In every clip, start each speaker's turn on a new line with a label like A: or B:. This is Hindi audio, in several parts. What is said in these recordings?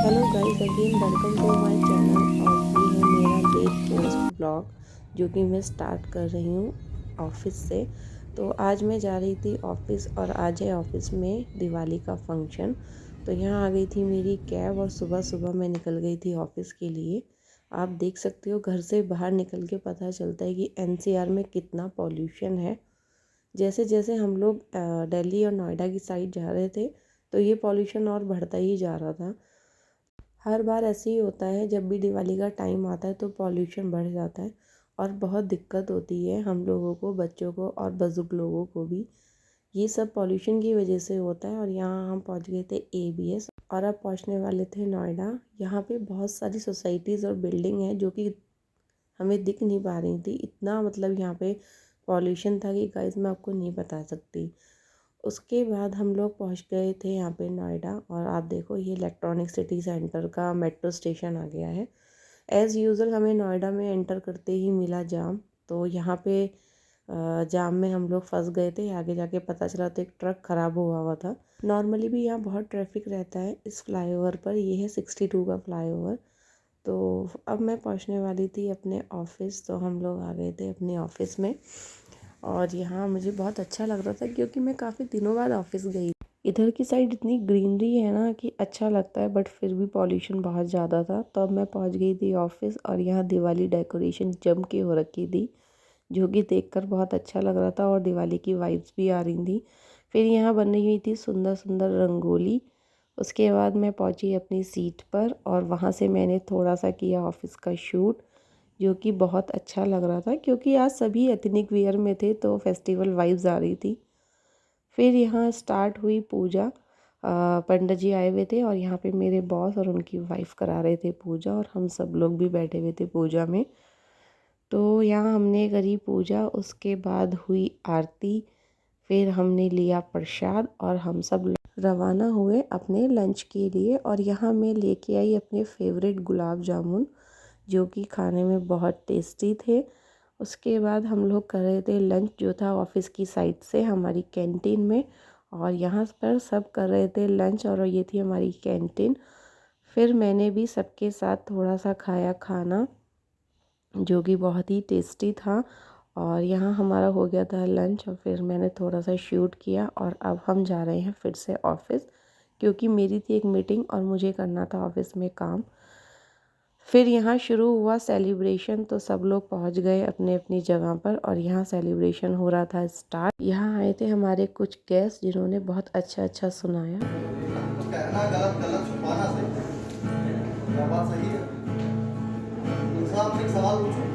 A: Hello guys, again welcome to my channel. और ये है मेरा डे फर्स्ट ब्लॉग जो कि मैं स्टार्ट कर रही हूँ ऑफिस से। तो आज मैं जा रही थी ऑफिस और आज है ऑफिस में दिवाली का फंक्शन। तो यहाँ आ गई थी मेरी कैब और सुबह सुबह मैं निकल गई थी ऑफिस के लिए। आप देख सकते हो घर से बाहर निकल के पता चलता है कि एनसीआर में कितना पॉल्यूशन है। जैसे जैसे हम लोग दिल्ली और नोएडा की साइड जा रहे थे तो ये पॉल्यूशन और बढ़ता ही जा रहा था। हर बार ऐसे ही होता है, जब भी दिवाली का टाइम आता है तो पॉल्यूशन बढ़ जाता है और बहुत दिक्कत होती है हम लोगों को, बच्चों को और बुज़ुर्ग लोगों को भी। ये सब पॉल्यूशन की वजह से होता है। और यहाँ हम पहुँच गए थे एबीएस और अब पहुँचने वाले थे नोएडा। यहाँ पे बहुत सारी सोसाइटीज़ और बिल्डिंग है जो कि हमें दिख नहीं पा रही थी। इतना मतलब यहाँ पे पॉल्यूशन था कि गाइस मैं आपको नहीं बता सकती। उसके बाद हम लोग पहुँच गए थे यहाँ पे नोएडा और आप देखो ये इलेक्ट्रॉनिक सिटी सेंटर का मेट्रो स्टेशन आ गया है। एज़ यूज़ुअल हमें नोएडा में एंटर करते ही मिला जाम। तो यहाँ पे जाम में हम लोग फंस गए थे। आगे जाके पता चला तो एक ट्रक ख़राब हुआ हुआ था। नॉर्मली भी यहाँ बहुत ट्रैफिक रहता है इस फ्लाईओवर पर। ये है 62 का फ्लाईओवर। तो अब मैं पहुँचने वाली थी अपने ऑफ़िस। तो हम लोग आ गए थे अपने ऑफ़िस में और यहाँ मुझे बहुत अच्छा लग रहा था क्योंकि मैं काफ़ी दिनों बाद ऑफिस गई। इधर की साइड इतनी ग्रीनरी है ना कि अच्छा लगता है, बट फिर भी पॉल्यूशन बहुत ज़्यादा था। तो अब मैं पहुँच गई थी ऑफिस और यहाँ दिवाली डेकोरेशन जम के हो रखी थी जो कि देखकर बहुत अच्छा लग रहा था और दिवाली की वाइब्स भी आ रही थी। फिर यहाँ बनी हुई थी सुंदर सुंदर रंगोली। उसके बाद मैं पहुँची अपनी सीट पर और वहाँ से मैंने थोड़ा सा किया ऑफिस का शूट जो कि बहुत अच्छा लग रहा था क्योंकि आज सभी एथनिक वियर में थे तो फेस्टिवल वाइब्स आ रही थी। फिर यहाँ स्टार्ट हुई पूजा। पंडित जी आए हुए थे और यहाँ पे मेरे बॉस और उनकी वाइफ करा रहे थे पूजा और हम सब लोग भी बैठे हुए थे पूजा में। तो यहाँ हमने करी पूजा, उसके बाद हुई आरती, फिर हमने लिया प्रसाद और हम सब रवाना हुए अपने लंच के लिए। और यहाँ मैं लेके आई अपने फेवरेट गुलाब जामुन जो कि खाने में बहुत टेस्टी थे। उसके बाद हम लोग कर रहे थे लंच जो था ऑफिस की साइड से हमारी कैंटीन में। और यहाँ पर सब कर रहे थे लंच और ये थी हमारी कैंटीन। फिर मैंने भी सबके साथ थोड़ा सा खाया खाना जो कि बहुत ही टेस्टी था। और यहाँ हमारा हो गया था लंच और फिर मैंने थोड़ा सा शूट किया और अब हम जा रहे हैं फिर से ऑफिस क्योंकि मेरी थी एक मीटिंग और मुझे करना था ऑफिस में काम। फिर यहाँ शुरू हुआ सेलिब्रेशन। तो सब लोग पहुँच गए अपने अपनी जगह पर और यहाँ सेलिब्रेशन हो रहा था स्टार्ट। यहाँ आए थे हमारे कुछ गेस्ट जिन्होंने बहुत अच्छा अच्छा सुनाया।
B: कहना गलत गलत छुपाना सही है। क्या बात सही है? दूसरा आपने एक सवाल पूछो।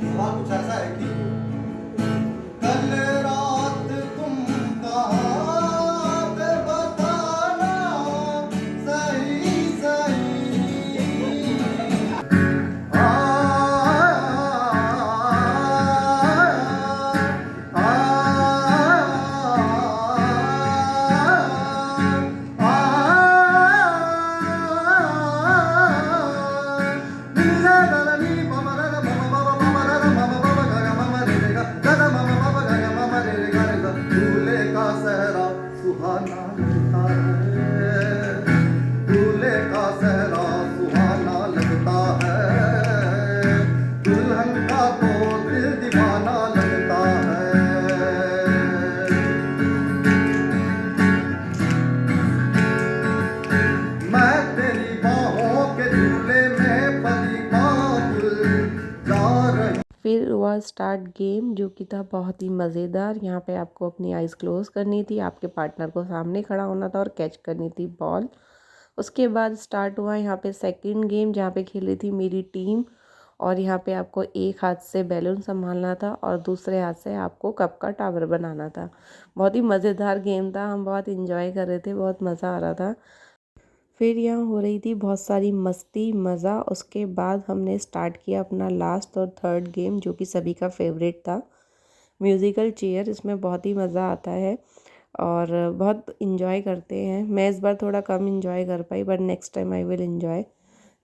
B: सवाल कुछ ऐसा है कि कल रात तुम कहाँ थे बताना सही सही। आ, आ, दूल्हे का सहरा सुहाना लगता है। दूल्हे का सहरा सुहाना लगता है। दुल्हन का तो दिल दीवाना लगता है। मैं तेरी बाहों के झूले में पली बाबुल जा रही।
A: फिर हुआ स्टार्ट गेम जो कि था बहुत ही मज़ेदार। यहाँ पे आपको अपनी आइज़ क्लोज करनी थी, आपके पार्टनर को सामने खड़ा होना था और कैच करनी थी बॉल। उसके बाद स्टार्ट हुआ यहाँ पे सेकंड गेम जहाँ पे खेली थी मेरी टीम। और यहाँ पे आपको एक हाथ से बैलून संभालना था और दूसरे हाथ से आपको कप का टावर बनाना था। बहुत ही मज़ेदार गेम था, हम बहुत इंजॉय कर रहे थे, बहुत मज़ा आ रहा था। फिर यहाँ हो रही थी बहुत सारी मस्ती मज़ा। उसके बाद हमने स्टार्ट किया अपना लास्ट और थर्ड गेम जो कि सभी का फेवरेट था, म्यूज़िकल चेयर। इसमें बहुत ही मज़ा आता है और बहुत इन्जॉय करते हैं। मैं इस बार थोड़ा कम इन्जॉय कर पाई but next time I will enjoy.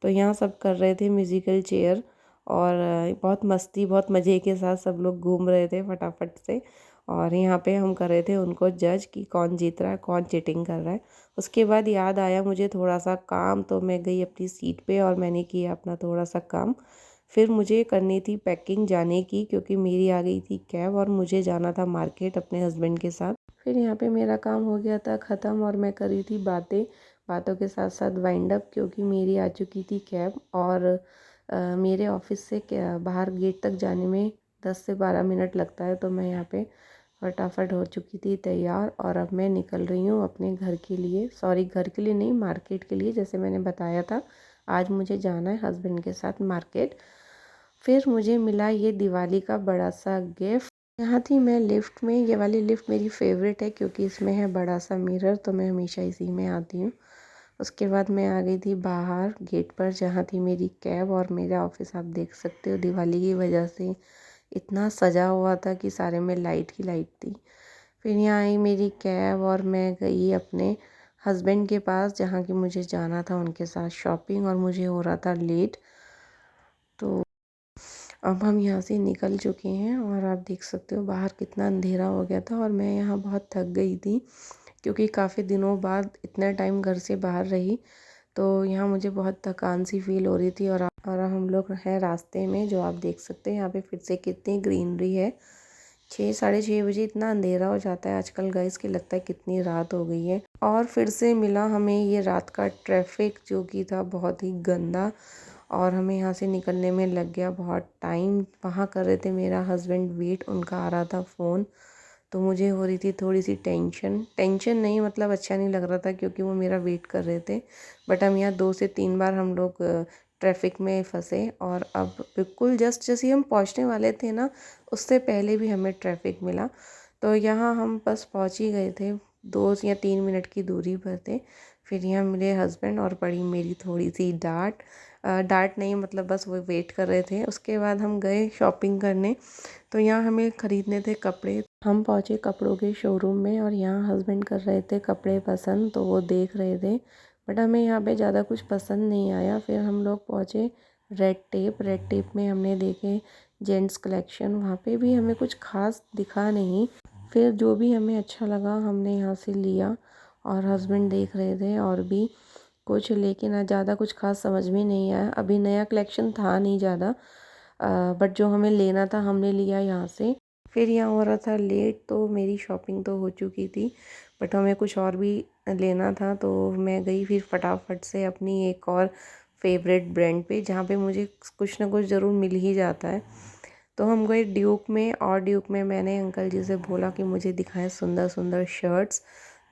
A: तो यहाँ सब कर रहे थे म्यूज़िकल चेयर और बहुत मस्ती बहुत मज़े के साथ सब लोग घूम रहे थे फटाफट से। और यहाँ पे हम कर रहे थे उनको जज कि कौन जीत रहा है, कौन चीटिंग कर रहा है। उसके बाद याद आया मुझे थोड़ा सा काम, तो मैं गई अपनी सीट पे और मैंने किया अपना थोड़ा सा काम। फिर मुझे करनी थी पैकिंग जाने की, क्योंकि मेरी आ गई थी कैब और मुझे जाना था मार्केट अपने हस्बैंड के साथ। फिर यहाँ पे मेरा काम हो गया था ख़त्म और मैं कर रही थी बातों के साथ साथ वाइंड अप, क्योंकि मेरी आ चुकी थी कैब और मेरे ऑफिस से बाहर गेट तक जाने में 10 से 12 मिनट लगता है। तो मैं यहाँ पे फटाफट हो चुकी थी तैयार और अब मैं निकल रही हूँ अपने घर के लिए, सॉरी घर के लिए नहीं, मार्केट के लिए। जैसे मैंने बताया था आज मुझे जाना है हस्बैंड के साथ मार्केट। फिर मुझे मिला ये दिवाली का बड़ा सा गिफ्ट। यहाँ थी मैं लिफ्ट में, ये वाली लिफ्ट मेरी फेवरेट है क्योंकि इसमें है बड़ा सा मिरर, तो मैं हमेशा इसी में आती हूँ। उसके बाद मैं आ गई थी बाहर गेट पर, जहाँ थी मेरी कैब और मेरा ऑफिस। आप देख सकते हो दिवाली की वजह से इतना सजा हुआ था कि सारे में लाइट ही लाइट थी। फिर यहाँ आई मेरी कैब और मैं गई अपने हस्बैंड के पास, जहाँ की मुझे जाना था उनके साथ शॉपिंग और मुझे हो रहा था लेट। तो अब हम यहाँ से निकल चुके हैं और आप देख सकते हो बाहर कितना अंधेरा हो गया था और मैं यहाँ बहुत थक गई थी क्योंकि काफ़ी दिनों बाद इतना टाइम घर से बाहर रही। तो यहाँ मुझे बहुत थकान सी फील हो रही थी और हम लोग हैं रास्ते में, जो आप देख सकते हैं यहाँ पे फिर से कितनी ग्रीनरी है। 6 साढ़े 6 बजे इतना अंधेरा हो जाता है आजकल गाइस कि लगता है कितनी रात हो गई है। और फिर से मिला हमें ये रात का ट्रैफिक, जो कि था बहुत ही गंदा और हमें यहाँ से निकलने में लग गया बहुत टाइम। वहाँ कर रहे थे मेरा हस्बैंड वेट, उनका आ रहा था फ़ोन, तो मुझे हो रही थी थोड़ी सी टेंशन नहीं, मतलब अच्छा नहीं लग रहा था क्योंकि वो मेरा वेट कर रहे थे। बट हम यहाँ 2 से 3 बार हम लोग ट्रैफिक में फंसे और अब बिल्कुल जैसे हम पहुँचने वाले थे ना, उससे पहले भी हमें ट्रैफिक मिला। तो यहाँ हम बस पहुँच ही गए थे, 2 या 3 मिनट की दूरी पर थे। फिर यहाँ मिले हस्बैंड और पड़ी मेरी थोड़ी सी डांट नहीं, मतलब बस वो वेट कर रहे थे। उसके बाद हम गए शॉपिंग करने, तो यहाँ हमें ख़रीदने थे कपड़े। हम पहुँचे कपड़ों के शोरूम में और यहाँ हस्बैंड कर रहे थे कपड़े पसंद, तो वो देख रहे थे। बट हमें यहाँ पे ज़्यादा कुछ पसंद नहीं आया। फिर हम लोग पहुँचे रेड टेप में हमने देखे जेंट्स कलेक्शन, वहाँ पे भी हमें कुछ खास दिखा नहीं। फिर जो भी हमें अच्छा लगा हमने यहाँ से लिया और हस्बैंड देख रहे थे और भी कुछ, लेकिन ज़्यादा कुछ खास समझ में नहीं आया। अभी नया कलेक्शन था नहीं ज़्यादा, बट जो हमें लेना था हमने लिया यहाँ से। फिर यहाँ हो रहा था लेट, तो मेरी शॉपिंग तो हो चुकी थी बट हमें कुछ और भी लेना था। तो मैं गई फिर फटाफट से अपनी एक और फेवरेट ब्रांड पे, जहाँ पे मुझे कुछ ना कुछ ज़रूर मिल ही जाता है। तो हम गए ड्यूक में और ड्यूक में मैंने अंकल जी से बोला कि मुझे दिखाएं सुंदर सुंदर शर्ट्स।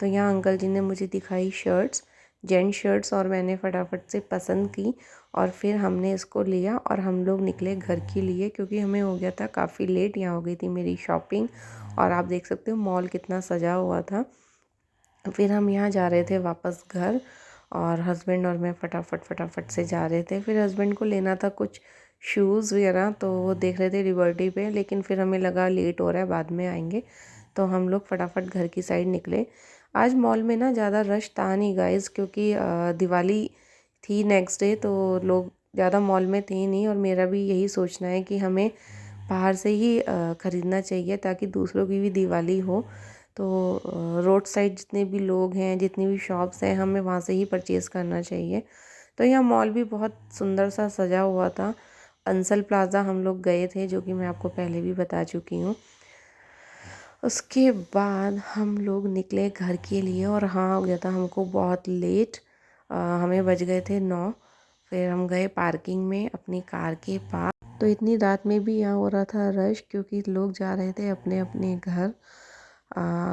A: तो यहाँ अंकल जी ने मुझे दिखाई शर्ट्स, जेंट्स शर्ट्स, और मैंने फटाफट से पसंद की और फिर हमने इसको लिया और हम लोग निकले घर के लिए क्योंकि हमें हो गया था काफ़ी लेट। यहाँ हो गई थी मेरी शॉपिंग और आप देख सकते हो मॉल कितना सजा हुआ था। फिर हम यहाँ जा रहे थे वापस घर और हस्बैंड और मैं फटाफट से जा रहे थे। फिर हस्बैंड को लेना था कुछ शूज़ वगैरह, तो वो देख रहे थे लिबर्टी पे, लेकिन फिर हमें लगा लेट हो रहा है बाद में आएंगे, तो हम लोग फटाफट घर की साइड निकले। आज मॉल में ना ज़्यादा रश था नहीं गाइस, क्योंकि दिवाली थी नेक्स्ट डे, तो लोग ज़्यादा मॉल में थे नहीं। और मेरा भी यही सोचना है कि हमें बाहर से ही ख़रीदना चाहिए ताकि दूसरों की भी दिवाली हो। तो रोड साइड जितने भी लोग हैं, जितनी भी शॉप्स हैं, हमें वहाँ से ही परचेज़ करना चाहिए। तो यहाँ मॉल भी बहुत सुंदर सा सजा हुआ था। अंसल प्लाज़ा हम लोग गए थे, जो कि मैं आपको पहले भी बता चुकी हूँ। उसके बाद हम लोग निकले घर के लिए और हाँ हो गया था हमको बहुत लेट, हमें बज गए थे 9। फिर हम गए पार्किंग में अपनी कार के पास। तो इतनी रात में भी यहाँ हो रहा था रश क्योंकि लोग जा रहे थे अपने अपने घर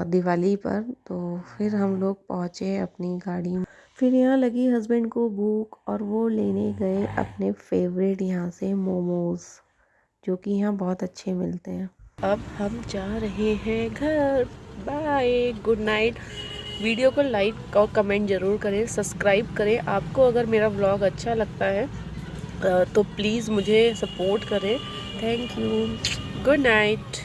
A: दिवाली पर। तो फिर हम लोग पहुँचे अपनी गाड़ी में। फिर यहाँ लगी हस्बैंड को भूख और वो लेने गए अपने फेवरेट यहाँ से मोमोज़, जो कि यहाँ बहुत अच्छे मिलते हैं। अब हम जा रहे हैं घर। Bye, good night. वीडियो को लाइक और कमेंट ज़रूर करें, सब्सक्राइब करें। आपको अगर मेरा व्लॉग अच्छा लगता है तो प्लीज़ मुझे सपोर्ट करें। Thank you, good night.